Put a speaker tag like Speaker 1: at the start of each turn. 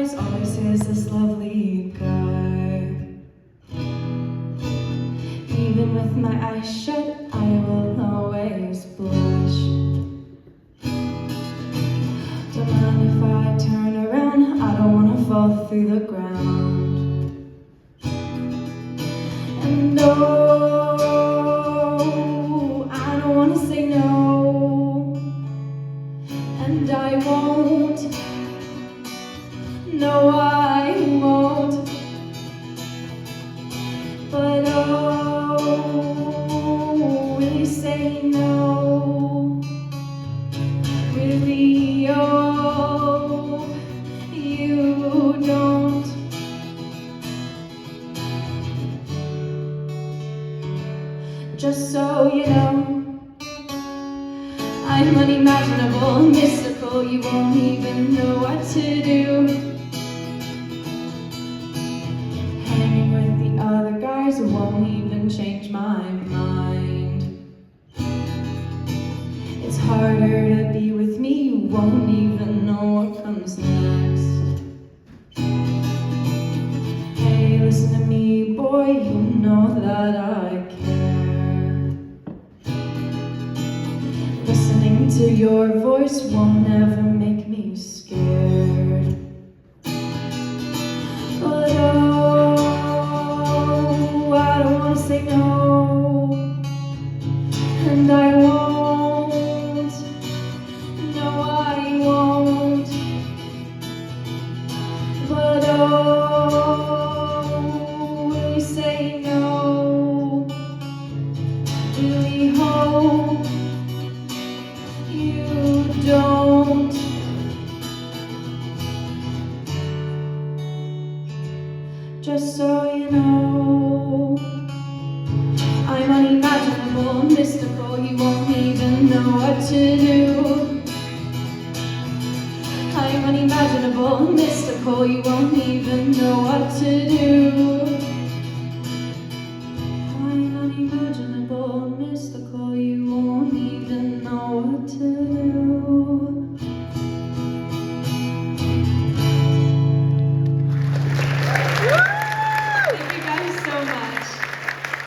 Speaker 1: Always is this lovely guy. Even with my eyes shut, I will always blush. Don't mind if I turn around, I don't wanna fall through the ground. And oh, I don't wanna say no, and I won't. No, I won't. But oh, will you say no? Really, oh, you don't. Just so you know, I'm unimaginable, mystical, you won't even know what to do. Hanging with the other guys won't even change my mind. It's harder to be with me, you won't even know what comes next. Hey, listen to me, boy, you know that I care. Listening to your voice won't ever make me scared. But oh, I don't wanna say no, and I won't. No, I won't. But oh, will you say no? Really hope you don't. Just so you know, I'm unimaginable, mystical, you won't even know what to do. I'm unimaginable, mystical, you won't even know what to do.